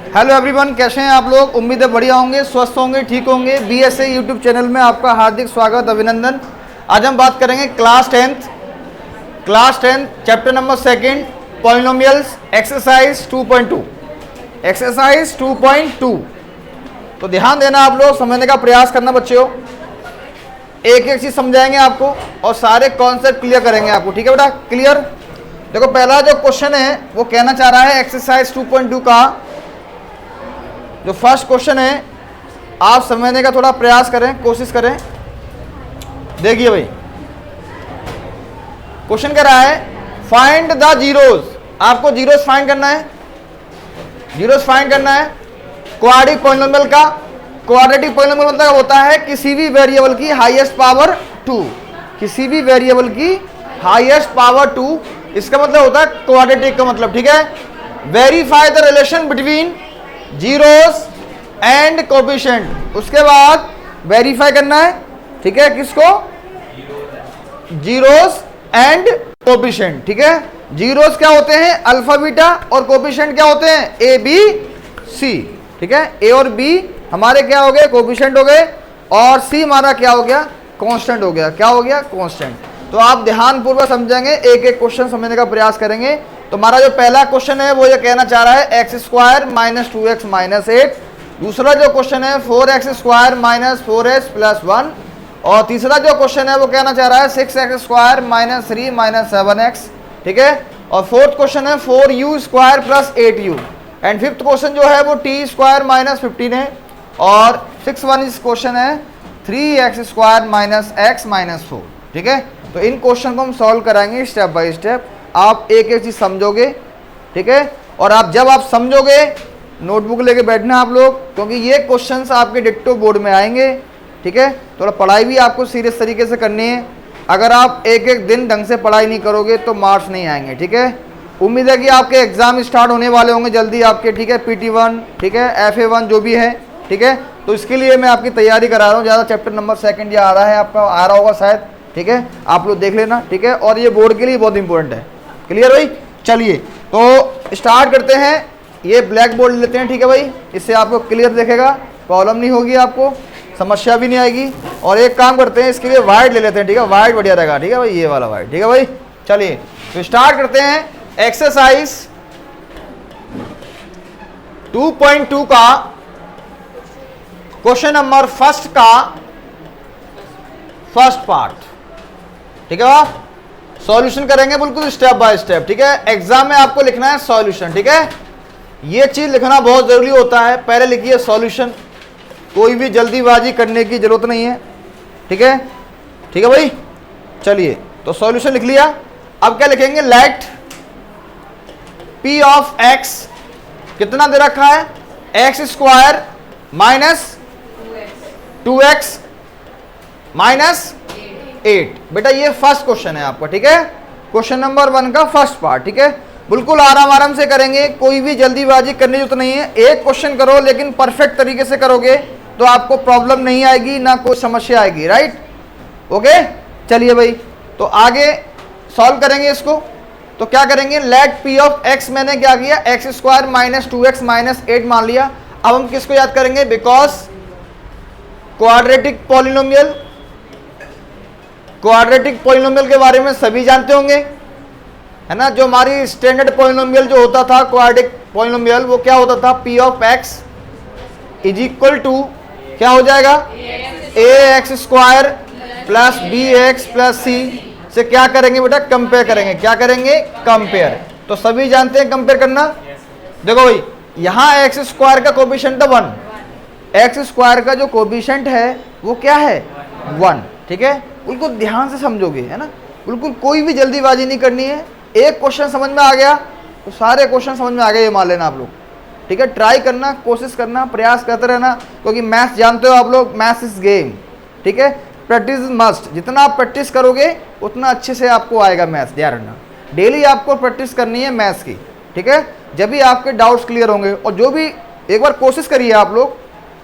Hello everyone, कैसे हैं आप लोग। उम्मीद है बढ़िया होंगे, स्वस्थ होंगे, ठीक होंगे। BSA यूट्यूब चैनल में आपका हार्दिक स्वागत, अभिनंदन। आज हम बात करेंगे class tenth chapter number 2 polynomials exercise 2.2 exercise 2.2। तो ध्यान देना, आप लोग समझने का प्रयास करना बच्चों। एक एक चीज समझाएंगे आपको और सारे कॉन्सेप्ट क्लियर करेंगे आपको, ठीक है बेटा। क्लियर। देखो पहला जो क्वेश्चन है वो कहना चाह रहा है एक्सरसाइज 2.2 का जो फर्स्ट क्वेश्चन है, आप समझने का थोड़ा प्रयास करें, कोशिश करें। देखिए भाई, क्वेश्चन कह रहा है फाइंड द जीरोस। आपको जीरोस फाइंड करना है, क्वाड्रेटिक पॉलिनोमियल का। क्वाड्रेटिक पॉलिनोमियल मतलब होता है किसी भी वेरिएबल की हाईएस्ट पावर 2, किसी भी वेरिएबल की हाईएस्ट पावर 2, इसका मतलब होता है क्वाड्रेटिक का मतलब, ठीक है। Verify the relation between zeros and coefficient. उसके बाद वेरीफाई करना है, ठीक है, किसको? जीरोस एंड कोफिशिएंट, ठीक है। जीरोस क्या होते हैं? अल्फा बीटा, और कोफिशिएंट क्या होते हैं? ए बी सी, ठीक है। ए और बी हमारे क्या हो गए? कोफिशिएंट हो गए, और सी हमारा क्या हो गया? कांस्टेंट हो गया। क्या हो गया? कांस्टेंट। तो आप ध्यानपूर्वक समझेंगे, एक एक क्वेश्चन समझने का प्रयास करेंगे। तो हमारा जो पहला क्वेश्चन है वो ये कहना चाह रहा है x² - 2x - 8। दूसरा जो क्वेश्चन है 4x² - 4s + 1। और तीसरा जो क्वेश्चन है वो कहना चाह रहा है 6x² - 3 - 7x, ठीक है। और फोर्थ क्वेश्चन है 4u² + 8u। And fifth question जो है वो t² - 15 है। और 6th क्वेश्चन है 3x² - x - 4, ठीक है। तो इन क्वेश्चन को हम सॉल्व कराएंगे स्टेप बाय स्टेप। आप एक एक चीज समझोगे, ठीक है। और जब आप समझोगे, नोटबुक लेके बैठना आप लोग, क्योंकि ये क्वेश्चंस आपके डिट्टो बोर्ड में आएंगे, ठीक है। थोड़ा पढ़ाई भी आपको सीरियस तरीके से करनी है। अगर आप एक एक दिन ढंग से पढ़ाई नहीं करोगे तो मार्क्स नहीं आएंगे, ठीक है। उम्मीद है कि आपके एग्जाम स्टार्ट होने वाले होंगे जल्दी आपके, ठीक है। PT1, ठीक है, FA1 जो भी है, ठीक है। तो इसके लिए मैं आपकी तैयारी करा रहा हूँ। ज़्यादा चैप्टर नंबर 2 या आ रहा है आपका, आ रहा होगा शायद, ठीक है। आप लोग देख लेना, ठीक है। और ये बोर्ड के लिए बहुत इंपॉर्टेंट है। क्लियर भाई? चलिए तो स्टार्ट करते हैं। ये ब्लैक बोर्ड लेते हैं, ठीक है भाई। इससे आपको क्लियर दिखेगा, प्रॉब्लम नहीं होगी, आपको समस्या भी नहीं आएगी। और एक काम करते हैं, इसके लिए वाइट ले लेते हैं, ठीक है। वाइट बढ़िया रहेगा, ठीक है भाई, ये वाला वाइट, ठीक है भाई। चलिए तो स्टार्ट करते हैं एक्सरसाइज 2.2 का क्वेश्चन नंबर फर्स्ट का फर्स्ट पार्ट, ठीक है। सॉल्यूशन करेंगे बिल्कुल स्टेप बाय स्टेप, ठीक है। एग्जाम में आपको लिखना है सॉल्यूशन, ठीक है। ये चीज लिखना बहुत जरूरी होता है। पहले लिखिए सॉल्यूशन, कोई भी जल्दीबाजी करने की जरूरत नहीं है, ठीक है, ठीक है भाई। चलिए तो सॉल्यूशन लिख लिया। अब क्या लिखेंगे? लेट p ऑफ x कितना दे रखा है? x² - 2x - 8। बेटा ये फर्स्ट क्वेश्चन है आपका, ठीक है। क्वेश्चन नंबर 1 का फर्स्ट पार्ट, ठीक है। बिल्कुल आराम से करेंगे, कोई भी जल्दीबाजी करने की जरूरत नहीं है। एक क्वेश्चन करो, लेकिन परफेक्ट तरीके से करोगे तो आपको प्रॉब्लम नहीं आएगी, ना कोई समस्या आएगी, राइट? ओके। चलिए भाई, तो आगे सॉल्व करेंगे इसको। तो क्या करेंगे? लेट p ऑफ x, मैंने क्या किया? x² - 2x - 8 मान लिया। अब हम किसको याद करेंगे? बिकॉज क्वाड्रेटिक पॉलिनोमियल के बारे में सभी जानते होंगे, है ना। जो हमारी स्टैंडर्ड पॉलिनोमियल जो होता था, क्वाड्रेटिक पॉलिनोमियल, वो क्या होता था? p ऑफ x = क्या हो जाएगा? ax² + bx + c से क्या करेंगे बेटा? कंपेयर करेंगे। क्या करेंगे? कंपेयर। तो सभी जानते हैं कंपेयर करना। देखो भाई, यहां x² का कोफिशिएंट है 1, x² का जो कोफिशिएंट है वो क्या है? 1, ठीक है। बिल्कुल ध्यान से समझोगे, है ना। बिल्कुल कोई भी जल्दीबाजी नहीं करनी है। एक क्वेश्चन समझ में आ गया तो सारे क्वेश्चन समझ में आ गए, ये मान लेना आप लोग, ठीक है। ट्राई करना, कोशिश करना, प्रयास करते रहना, क्योंकि मैथ्स जानते हो आप लोग, मैथ्स इज गेम, ठीक है। Practice is must. जितना आप प्रैक्टिस करोगे उतना अच्छे से आपको आएगा मैथ्स, ध्यान रखना। डेली आपको प्रैक्टिस करनी है मैथ्स की, ठीक है। जब भी आपके डाउट्स क्लियर होंगे, और जो भी एक बार कोशिश करिए आप लोग,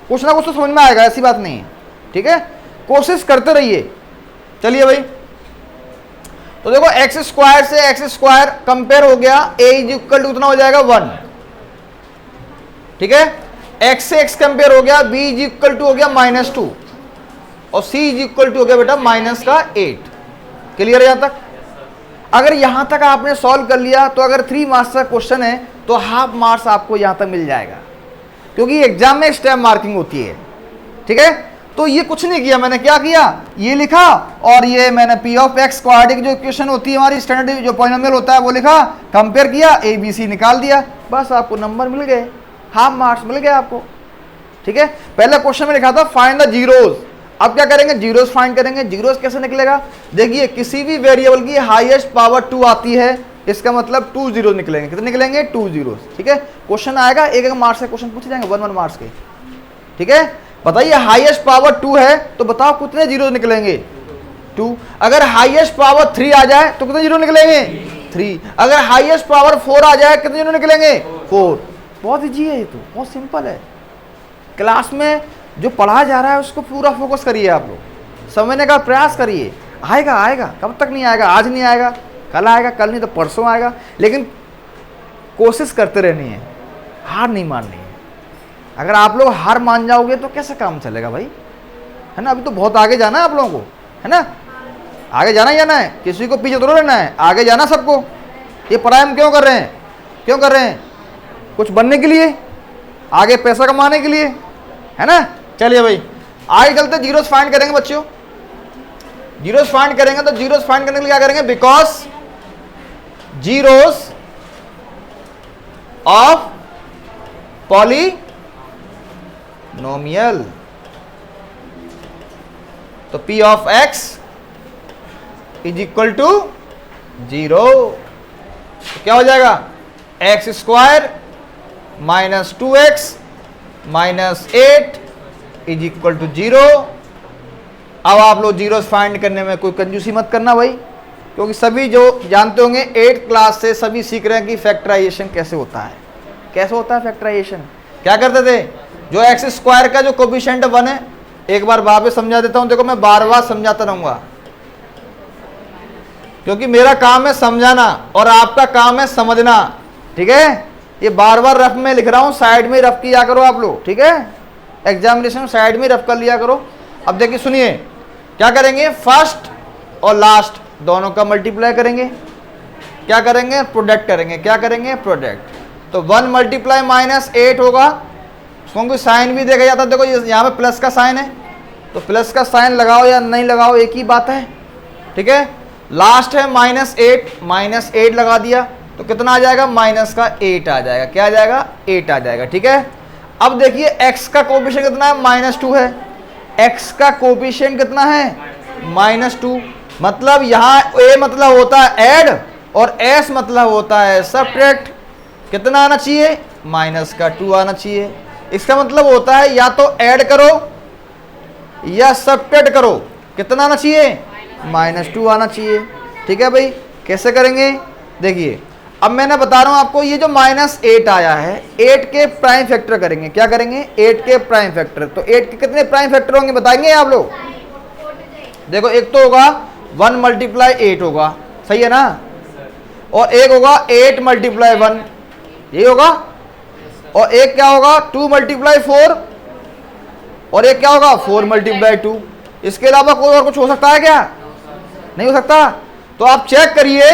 कुछ ना कुछ तो समझ में आएगा, ऐसी बात नहीं है, ठीक है। कोशिश करते रहिए। चलिए भाई, तो देखो एक्स स्क्वायर से एक्स स्क्वायर कंपेयर हो गया, ए इज इक्वल टू कितना हो जाएगा 1, ठीक है, x से x कंपेयर हो गया, b इज इक्वल टू हो गया -2 और c इज इक्वल टू हो गया बेटा -8। क्लियर है यहां तक? अगर यहां तक आपने सॉल्व कर लिया तो अगर 3 मार्क्स का क्वेश्चन है तो हाफ मार्क्स आपको यहां तक मिल जाएगा, क्योंकि एग्जाम में स्टेप मार्किंग होती है। ठीक है, तो ये कुछ नहीं किया मैंने, क्या किया, ये लिखा और ये मैंने p ऑफ x क्वाड्रेटिक जो इक्वेशन होती है हमारी स्टैंडर्ड जो पॉलिनोमियल होता है वो लिखा, कंपेयर किया, a b c निकाल दिया, बस आपको नंबर मिल गए, हाफ मार्क्स मिल गए आपको। ठीक है, पहले क्वेश्चन में लिखा था फाइंड द जीरोज, अब क्या करेंगे, जीरोज फाइंड करेंगे। जीरोज कैसे निकलेगा, देखिए किसी भी वेरिएबल की हाईएस्ट पावर 2 आती है, इसका मतलब 2 जीरो निकलेंगे, कितने निकलेंगे, 2 जीरो। ठीक है, क्वेश्चन आएगा, एक एक मार्क्स से क्वेश्चन पूछे जाएंगे, 1 1 मार्क्स के। ठीक है, बताइए हाईएस्ट पावर 2 है तो बताओ कितने जीरो निकलेंगे, 2। अगर हाईएस्ट पावर 3 आ जाए तो कितने जीरो निकलेंगे, 3। अगर हाईएस्ट पावर 4 आ जाए कितने जीरो निकलेंगे, 4। बहुत इजी है ये, तो बहुत सिंपल है। क्लास में जो पढ़ाया जा रहा है उसको पूरा फोकस करिए, आप लोग समझने का प्रयास करिए, आएगा आएगा, कब तक नहीं आएगा, आज नहीं आएगा, कल आएगा, कल नहीं तो परसों आएगा, लेकिन कोशिश करते रहनी है, हार नहीं माननी है। अगर आप लोग हार मान जाओगे तो कैसे काम चलेगा भाई, है ना। अभी तो बहुत आगे जाना है आप लोगों को, है ना, आगे जाना ही जाना है, किसी को पीछे थोड़ा रहना है, आगे जाना सबको। ये पढ़ाई हम क्यों कर रहे हैं, क्यों कर रहे हैं, कुछ बनने के लिए, आगे पैसा कमाने के लिए, है ना। चलिए भाई आगे चलते, जीरोस फाइंड करेंगे बच्चों। जीरोस फाइंड करेंगे तो जीरोस फाइंड करने के लिए क्या करेंगे, बिकॉज जीरोस ऑफ पॉलिनोमियल, तो p of x is equal to 0, क्या हो जाएगा, x square minus 2x minus 8 is equal to 0। अब आप लोग जीरोस फाइंड करने में कोई कंजूसी मत करना भाई, क्योंकि सभी जो जानते होंगे 8th क्लास से सभी सीख रहे हैं कि फैक्टराइजेशन कैसे होता है, कैसे होता है फैक्टराइजेशन। क्या करते थे, जो एक्स स्क्वायर का जो कोफिशिएंट 1 है, एक बार वापस समझा देता हूं, देखो मैं बार बार समझाता रहूंगा, क्योंकि मेरा काम है समझाना और आपका काम है समझना। ठीक है, ये बार बार रफ में लिख रहा हूं, साइड में रफ किया करो आप लोग। ठीक है, एग्जामिनेशन में साइड में रफ कर लिया करो। अब देखिए सुनिए, क्या करेंगे, फर्स्ट और लास्ट दोनों का मल्टीप्लाई करेंगे, क्या करेंगे, प्रोडक्ट करेंगे, क्या करेंगे, प्रोडक्ट। तो 1 मल्टीप्लाई -8 होगा, उसको साइन भी देखा जाता है, देखो यहाँ पे प्लस का साइन है तो प्लस का साइन लगाओ या नहीं लगाओ एक ही बात है। ठीक है, लास्ट है -8 लगा दिया तो कितना आ जाएगा, -8 आ जाएगा, क्या आ जाएगा, 8 आ जाएगा। ठीक है, अब देखिए x का कोफिशिएंट कितना है, -2 है, x का कोफिशिएंट कितना है, -2, मतलब यहाँ a मतलब होता है ऐड और s मतलब होता है सब्ट्रैक्ट। कितना आना चाहिए, -2 आना चाहिए। इसका मतलब होता है या तो ऐड करो या सब्ट्रैक्ट करो, कितना आना चाहिए, -2 आना चाहिए। ठीक है भाई, कैसे करेंगे, देखिए अब मैंने बता रहा हूं आपको, ये जो -8 आया है, 8 के प्राइम फैक्टर करेंगे, क्या करेंगे, 8 के प्राइम फैक्टर। तो 8 के कितने प्राइम फैक्टर होंगे बताएंगे आप लोग, देखो एक तो होगा 1 मल्टीप्लाई 8 होगा, सही है ना, और एक होगा 8 मल्टीप्लाई 1, ये होगा, और एक क्या होगा 2 मल्टीप्लाई 4, और एक क्या होगा 4 मल्टीप्लाई 2। इसके अलावा कोई और कुछ हो सकता है क्या, नहीं हो सकता। तो आप चेक करिए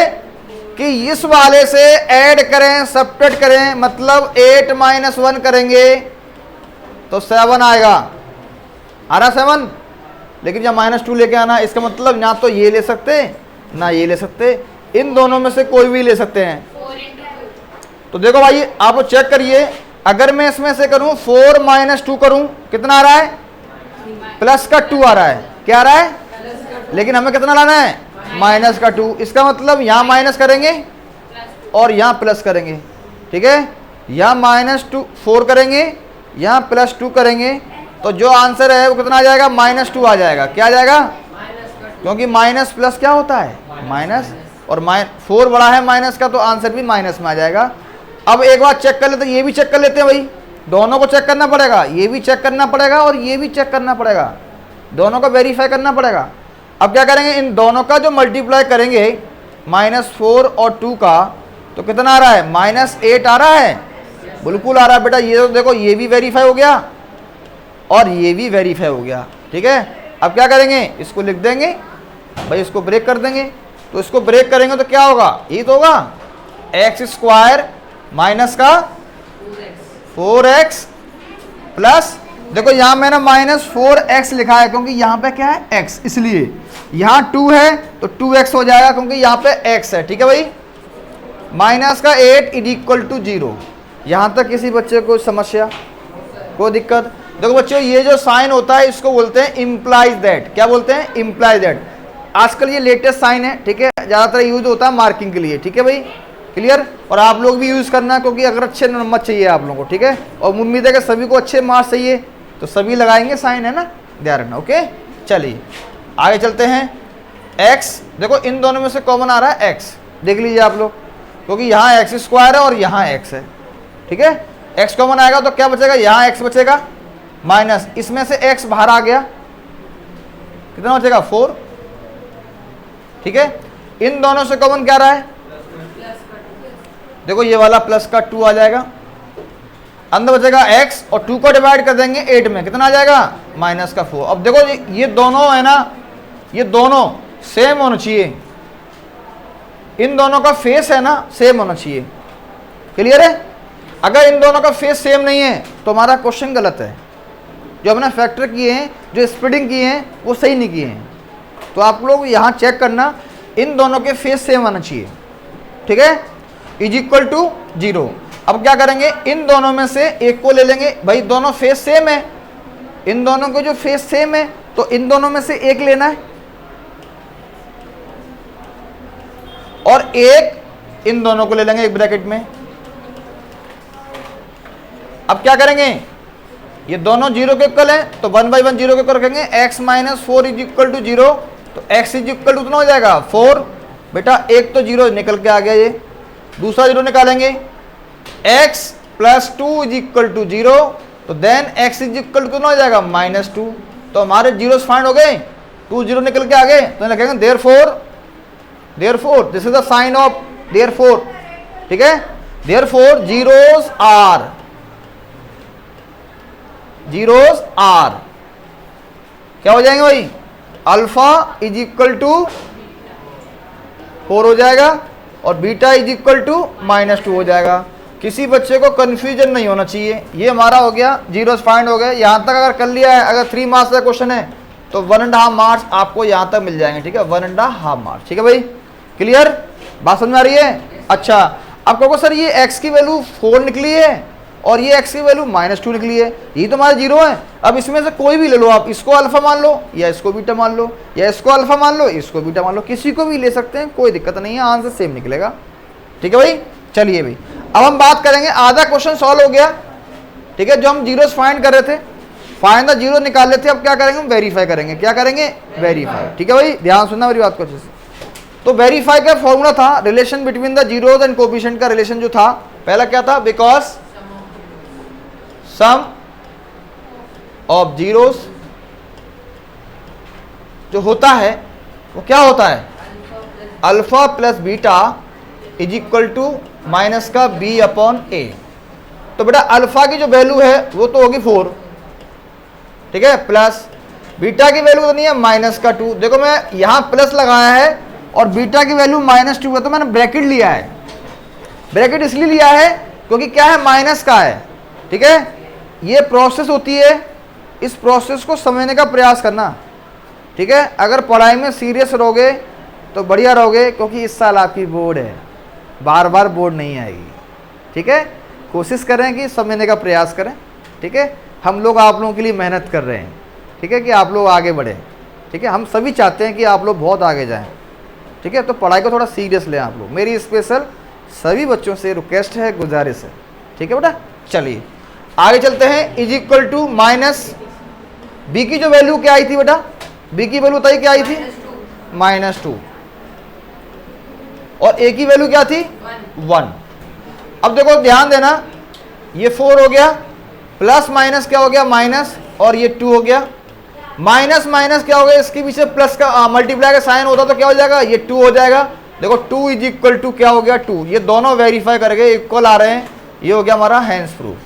कि इस वाले से ऐड करें सब्ट्रैक्ट करें, मतलब 8 - 1 करेंगे तो 7 आएगा, आ रहा 7, लेकिन जब -2 लेके आना, इसका मतलब ना तो ये ले सकते ना ये ले सकते, इन दोनों में से कोई भी ले सकते हैं। तो देखो भाई आप लोग चेक करिए, अगर मैं इसमें से करूं 4 - 2 करूं, कितना आ रहा है, प्लस का 2 आ रहा है, क्या आ रहा है, लेकिन हमें कितना लाना है, -2। इसका मतलब यहाँ माइनस करेंगे और यहाँ प्लस करेंगे। ठीक है, यहाँ -4 करेंगे, यहाँ +2 करेंगे, तो जो आंसर है वो कितना आ जाएगा, -2 आ जाएगा, क्या आ जाएगा, क्योंकि माइनस प्लस क्या होता है, माइनस, और 4 बड़ा है माइनस का, तो आंसर भी माइनस में आ जाएगा। अब एक बार चेक कर लेते हैं, ये भी चेक कर लेते हैं भाई, दोनों को चेक करना पड़ेगा, ये भी चेक करना पड़ेगा और ये भी चेक करना पड़ेगा, दोनों को वेरीफाई करना पड़ेगा। अब क्या करेंगे, इन दोनों का जो मल्टीप्लाई करेंगे -4 और 2 का, तो कितना आ रहा है, -8 आ रहा है, बिल्कुल आ रहा है बेटा। ये तो देखो ये भी वेरीफाई हो गया और ये भी वेरीफाई हो गया, ठीक है। अब क्या करेंगे, इसको लिख देंगे भाई, इसको ब्रेक कर देंगे। तो इसको ब्रेक करेंगे तो क्या होगा, ये तो होगा एक्स स्क्वायर माइनस का 4x प्लस, देखो यहां मैंने -4x लिखा है क्योंकि यहां पे क्या है x, इसलिए यहां 2 है तो 2x हो जाएगा क्योंकि यहां पे x है, ठीक है भाई। माइनस का 8 इज इक्वल टू 0। यहां तक किसी बच्चे को समस्या, कोई दिक्कत? देखो बच्चों, ये जो साइन होता है इसको बोलते हैं इम्प्लाइज दैट। क्या बोलते हैं, इम्प्लाइज दैट। आजकल ये लेटेस्ट साइन है, ठीक है, ज्यादातर यूज होता है मार्किंग के लिए, ठीक है भाई, क्लियर। और आप लोग भी यूज करना क्योंकि अगर अच्छे नंबर चाहिए आप लोगों को, ठीक है, और उम्मीद है कि सभी को अच्छे मार्क्स चाहिए तो सभी लगाएंगे साइन, है ना, ध्यान रखना। ओके, चलिए आगे चलते हैं। x, देखो इन दोनों में से कॉमन आ रहा है x, देख लीजिए आप लोग, क्योंकि यहाँ एक्स स्क्वायर है और यहाँ x है, ठीक है। x कॉमन आएगा तो क्या बचेगा, यहाँ x बचेगा माइनस, इसमें से x बाहर आ गया, कितना बचेगा 4, ठीक है। इन दोनों से कॉमन क्या रहा है, देखो ये वाला प्लस का 2 आ जाएगा, अंदर बचेगा x और 2 को डिवाइड कर देंगे 8 में, कितना आ जाएगा माइनस का 4। अब देखो ये दोनों है ना, ये दोनों सेम होना चाहिए, इन दोनों का फेस है ना सेम होना चाहिए, क्लियर है। अगर इन दोनों का फेस सेम नहीं है तो हमारा क्वेश्चन गलत है। जो हमने फैक्टर किए हैं, जो स्प्लिटिंग किए हैं वो सही नहीं किए हैं। तो आप लोग यहाँ चेक करना, इन दोनों के फेस सेम आना चाहिए, ठीक है, इज इक्वल टू 0। अब क्या करेंगे, इन दोनों में से एक को ले लेंगे, भाई दोनों फेस सेम है, इन दोनों को जो फेस सेम है तो इन दोनों में से एक लेना है और एक इन दोनों को ले लेंगे एक ब्रैकेट में। अब क्या करेंगे, ये दोनों 0 के इक्वल हैं तो 1 बाई 1 0 के इक्वल रखेंगे, x minus 4 is equal to 0, तो x इज इक्वल टू उतना हो जाएगा 4। बेटा एक तो 0 निकल के आ गया, ये दूसरा 0 निकालेंगे, x plus 2 is equal to 0, तो then x is equal to हो जाएगा -2। तो हमारे जीरोस फाइंड हो गए, 2 0 निकल के आ गए, तो लिखेंगे therefore this is the sign of therefore, ठीक है। देयरफॉर जीरोस आर क्या हो जाएंगे भाई, अल्फा इज इक्वल टू 4 हो जाएगा और बीटा इज इक्वल टू -2 हो जाएगा। किसी बच्चे को कंफ्यूजन नहीं होना चाहिए। ये हमारा हो गया, जीरोस फाइंड हो गए। यहाँ तक अगर कर लिया है, अगर 3 मार्क्स का क्वेश्चन है तो 1.5 मार्क्स आपको यहाँ तक मिल जाएंगे, ठीक है, 1.5 मार्क्स, ठीक है भाई, क्लियर, बात समझ में आ रही है। अच्छा, अब कहो सर ये x की वैल्यू 4 निकली है और ये x की वैल्यू -2 निकली है, ये तो हमारा 0 है। अब इसमें से कोई भी ले लो आप, इसको अल्फा मान लो या इसको बीटा मान लो, या इसको अल्फा मान लो इसको बीटा मान लो, किसी को भी ले सकते हैं, कोई दिक्कत नहीं है, आंसर सेम निकलेगा, ठीक है भाई। चलिए भाई, अब हम बात करेंगे, आधा क्वेश्चन सॉल्व हो गया, ठीक है। जो हम जीरोस फाइंड कर रहे थे, फाइंड द जीरो निकाल लेते, अब क्या करेंगे, हम वेरीफाई करेंगे। क्या करेंगे, वेरीफाई, ठीक है भाई, ध्यान सुनना मेरी बात को अच्छे से। तो वेरीफाई का फॉर्मूला था relation between the zeros and coefficient का रिलेशन जो था, पहला क्या था, बिकॉज सम ऑफ जीरोस जो होता है वो क्या होता है, alpha plus beta is equal to minus का b अपॉन a। तो बेटा अल्फा की जो वैल्यू है वो तो होगी 4, ठीक है, प्लस बीटा की वैल्यू तो नहीं है -2। देखो मैं यहाँ प्लस लगाया है और बीटा की वैल्यू -2 है, तो मैंने ब्रैकेट लिया है। ब्रैकेट इसलिए लिया है क्योंकि क्या है, माइनस का है, ठीक है। ये प्रोसेस होती है, इस प्रोसेस को समझने का प्रयास करना, ठीक है। अगर पढ़ाई में सीरियस रहोगे तो बढ़िया रहोगे, क्योंकि इस साल आपकी बोर्ड है, बार बार बोर्ड नहीं आएगी, ठीक है। कोशिश करें कि समझने का प्रयास करें, ठीक है। हम लोग आप लोगों के लिए मेहनत कर रहे हैं, ठीक है, कि आप लोग आगे बढ़ें, ठीक है। हम सभी चाहते हैं कि आप लोग बहुत आगे जाएं, ठीक है। तो पढ़ाई को थोड़ा सीरियस लें आप लोग, मेरी स्पेशल सभी बच्चों से रिक्वेस्ट है, गुजारिश है, ठीक है बेटा। चलिए आगे चलते हैं। Is equal to minus B की जो वैल्यू क्या आई थी बेटा, बी की वैल्यू बताइए क्या आई थी, -2, और ए की वैल्यू क्या थी 1। अब देखो ध्यान देना, ये 4 हो गया, प्लस माइनस क्या हो गया माइनस, और ये 2 हो गया, माइनस माइनस क्या हो गया, इसके पीछे प्लस का मल्टीप्लाई का साइन होता तो क्या हो जाएगा, ये 2 हो जाएगा। देखो 2 इज इक्वल टू क्या हो गया 2, ये दोनों वेरीफाई करके इक्वल आ रहे हैं, ये हो गया हमारा हैंस प्रूफ।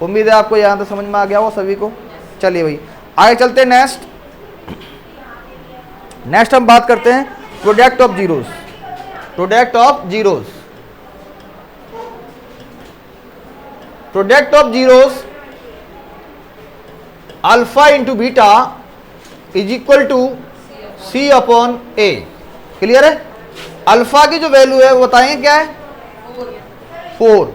उम्मीद है आपको यहाँ तक समझ में आ गया हो सभी को। चलिए भाई आगे चलते हैं नेक्स्ट हम बात करते हैं product of zeros. Product of zeros, product of zeros alpha into beta is equal to C upon A. Clear है? अल्फा की जो वैल्यू है वो बताएंगे क्या है, 4,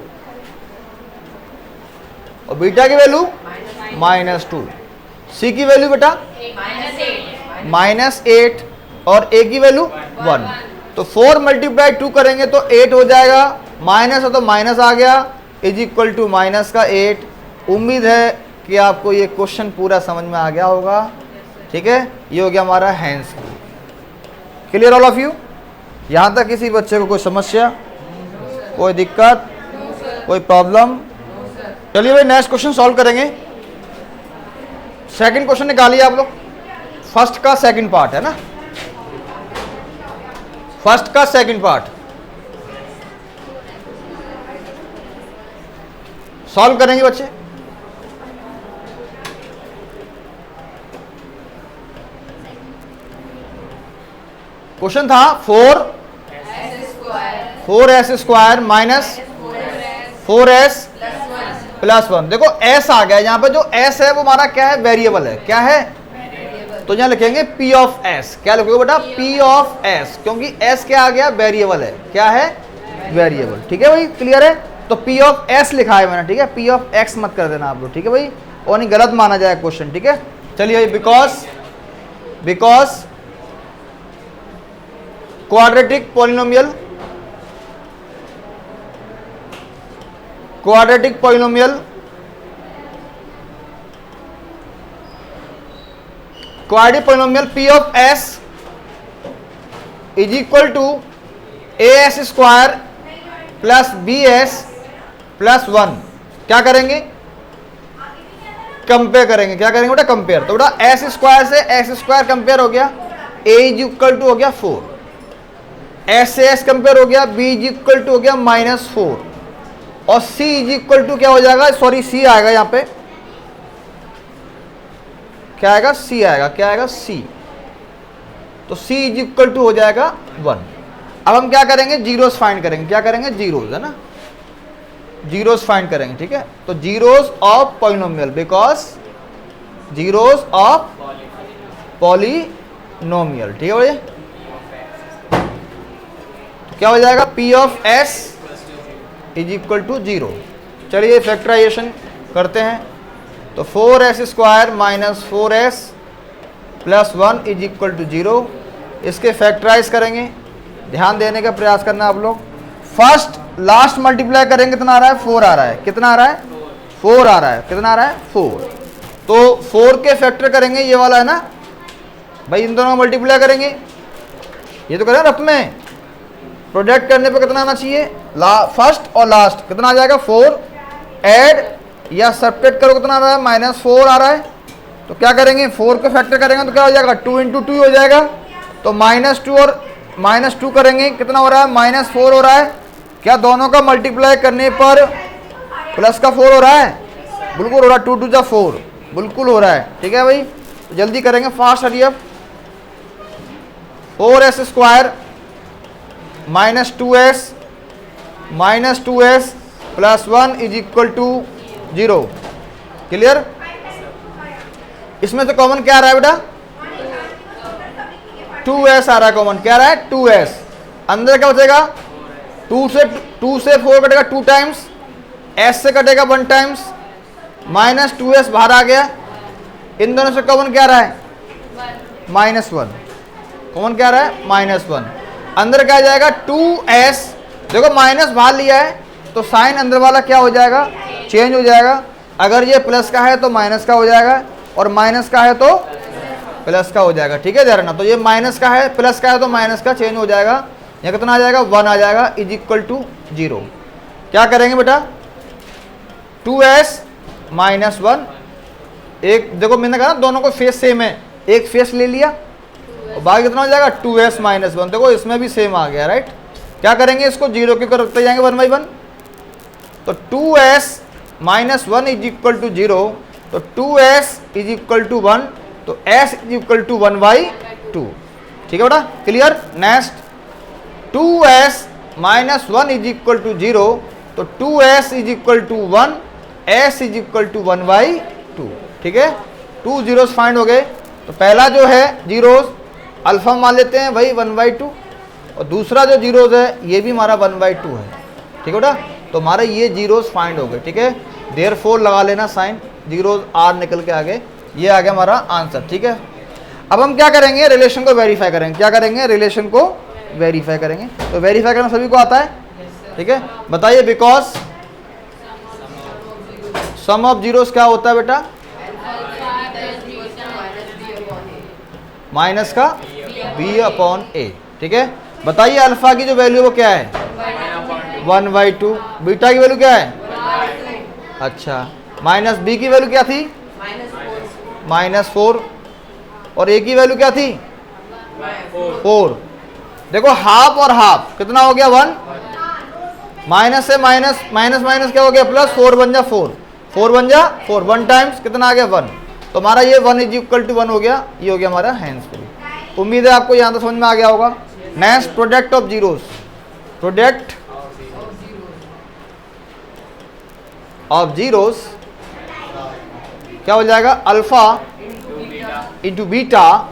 और बीटा की वैल्यू -2, सी की वैल्यू बेटा -8 और ए की वैल्यू 1। तो 4 मल्टीप्लाई 2 करेंगे तो 8 हो जाएगा, माइनस है तो माइनस आ गया, इज इक्वल टू -8। उम्मीद है कि आपको ये क्वेश्चन पूरा समझ में आ गया होगा। ठीक है, ये हो गया हमारा हैंस। Clear all of you? यहाँ तक किसी बच्चे को कोई समस्या, कोई दिक्कत, कोई प्रॉब्लम? चलिए भाई नेक्स्ट क्वेश्चन सॉल्व करेंगे। सेकंड क्वेश्चन निकालिए आप लोग। फर्स्ट का सेकंड पार्ट है ना, फर्स्ट का सेकंड पार्ट सॉल्व करेंगे बच्चे। क्वेश्चन था 4s square minus 4s plus 1। देखो s आ गया यहाँ पे, जो s है वो हमारा क्या है, वेरिएबल है। क्या है? तो यहाँ लिखेंगे p ऑफ s। क्या लिखोगे बेटा? p ऑफ s, क्योंकि s क्या आ गया, वेरिएबल है। क्या है? वेरिएबल। ठीक है भाई, क्लियर है? तो p ऑफ s लिखा है मैंने। ठीक है, p ऑफ x मत कर देना आप लोग। ठीक है भाई, और नहीं गलत माना जाए क्वेश्चन। ठीक है, चलिए because quadratic polynomial, quadratic polynomial p of s is equal to as square plus bs plus 1। क्या करेंगे? कंपेयर करेंगे। क्या करेंगे बेटा? कंपेयर। तो बेटा s स्क्वायर से s स्क्वायर कंपेयर हो गया, a इज इक्वल टू हो गया 4, s से s कंपेयर हो गया, b इज इक्वल टू हो गया -4, और c इज इक्वल टू क्या हो जाएगा, सॉरी c आएगा यहाँ पे, क्या आएगा, c आएगा। क्या आएगा? c। तो c इज इक्वल टू हो जाएगा 1। अब हम क्या करेंगे, जीरोस फाइंड करेंगे। क्या करेंगे? जीरोस, है ना, जीरोस फाइंड करेंगे। ठीक है, तो zeros of polynomial, because zeros of polynomial. ठीक है भाई, क्या हो जाएगा, p of s is equal to 0। चलिए फैक्टराइजेशन करते हैं। तो 4s square minus 4s plus 1 is equal to 0। इसके फैक्टराइज करेंगे, ध्यान देने का प्रयास करना आप लोग। फर्स्ट लास्ट मल्टीप्लाई करेंगे, कितना आ रहा है, 4 आ रहा है। कितना आ रहा है? 4 आ रहा है। कितना आ रहा है? 4। तो 4 के फैक्टर करेंगे, ये वाला है ना भाई, इन दोनों को मल्टीप्लाई करेंगे। ये तो करें रफ में, प्रोडक्ट करने पे कितना आना चाहिए, फर्स्ट और लास्ट कितना आ जाएगा, 4। ऐड या सब्ट्रैक्ट करो, कितना आ रहा है, -4 आ रहा है। तो क्या करेंगे, 4 के फैक्टर करेंगे तो क्या हो जाएगा, 2 × 2 हो जाएगा। तो -2 और -2 करेंगे, कितना हो रहा है, -4 हो रहा है। क्या दोनों का मल्टीप्लाई करने पर प्लस का 4 हो रहा है? बिल्कुल हो रहा है। 2 × 2 = 4, बिल्कुल हो रहा है। ठीक है भाई, तो जल्दी करेंगे, फास्ट हरी अब। 4s square -2s plus 1 is equal to 0। Clear? इसमें से कॉमन क्या आ रहा है बेटा, 2s आ रहा है कॉमन। क्या आ रहा है, 2s। अंदर क्या बचेगा, 2 से 4 कटेगा 2 टाइम्स, s से कटेगा 1 टाइम्स, -2s बाहर आ गया। इन दोनों से कॉमन क्या आ रहा है, -1। कॉमन क्या आ रहा है, -1। अंदर क्या आ जाएगा, 2s। देखो माइनस बाहर लिया है तो साइन अंदर वाला क्या हो जाएगा, चेंज हो जाएगा। अगर ये प्लस का है तो माइनस का हो जाएगा, और माइनस का है तो प्लस का हो जाएगा। ठीक है ध्यान रखना। तो ये माइनस का है, प्लस का है तो माइनस का चेंज हो जाएगा। यहाँ कितना आ जाएगा, 1 आ जाएगा, इज इक्वल टू 0। क्या करेंगे बेटा, 2s -1। एक देखो मैंने कहा ना, दोनों को फेस सेम है, एक फेस ले लिया और बाकी कितना हो जाएगा, 2s -1। देखो इसमें भी सेम आ गया, राइट। क्या करेंगे, इसको 0 के ऊपर रखते जाएंगे 1/1। तो 2s minus 1 is equal to 0, तो 2s इज इक्वल टू 1, तो s इज इक्वल टू 1/2। ठीक है बेटा, clear. Next 2s minus 1 is equal to 0, तो 2s is equal to 1, s is equal to 1/2। ठीक है, 2 जीरोस फाइंड हो गए। तो पहला जो है जीरोस अल्फा मान लेते हैं वही 1/2, और दूसरा जो जीरोस है ये भी हमारा 1/2 है। ठीक है बेटा, तो हमारे ये जीरोस फाइंड हो गए। ठीक है, देयरफॉर लगा लेना साइन, जीरोस आर निकल के आगे, ये आ गया हमारा आंसर। ठीक है, अब हम क्या करेंगे, रिलेशन को वेरीफाई करेंगे। क्या करेंगे, रिलेशन को वेरीफाई करेंगे। तो वेरीफाई करना सभी को आता है। ठीक है, बताइए बिकॉज सम ऑफ जीरोस क्या होता है बेटा, माइनस का b/a। ठीक है, बताइए अल्फा की जो वैल्यू वो क्या है, 1/2। बीटा की वैल्यू क्या है, अच्छा, माइनस b की वैल्यू क्या थी, -4, और a की वैल्यू क्या थी, 4। देखो हाफ और हाफ कितना हो गया, 1, माइनस से माइनस, माइनस माइनस क्या हो गया, प्लस, 4 बन जा 4, 4 बन जा 4, 1 टाइम्स कितना आ गया, 1। तो हमारा ये 1 इज इक्वल टू 1 हो गया, ये हो गया हमारा हैंड्स फ्री। उम्मीद है आपको यहाँ तक समझ में आ गया होगा। Next product of zeros, product of zeros क्या हो जाएगा, alpha into beta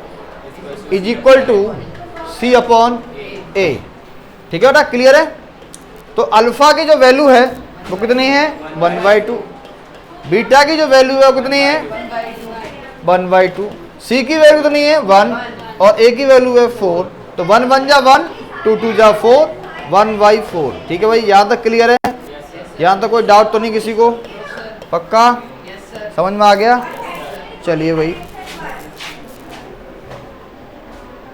is equal to c/a। ठीक है बेटा, क्लियर है। तो अल्फा की जो वैल्यू है वो कितनी है, 1/2। बीटा की जो वैल्यू है वो कितनी है, 1/2। सी की वैल्यू कितनी है, 1, और ए की वैल्यू है 4। तो 1 बन जा 1, 2 2 जा 4, 1/4। ठीक है भाई, यहाँ तक क्लियर है, यहाँ तक कोई डाउट तो नहीं किसी को, पक्का समझ में आ गया। चलिए भाई।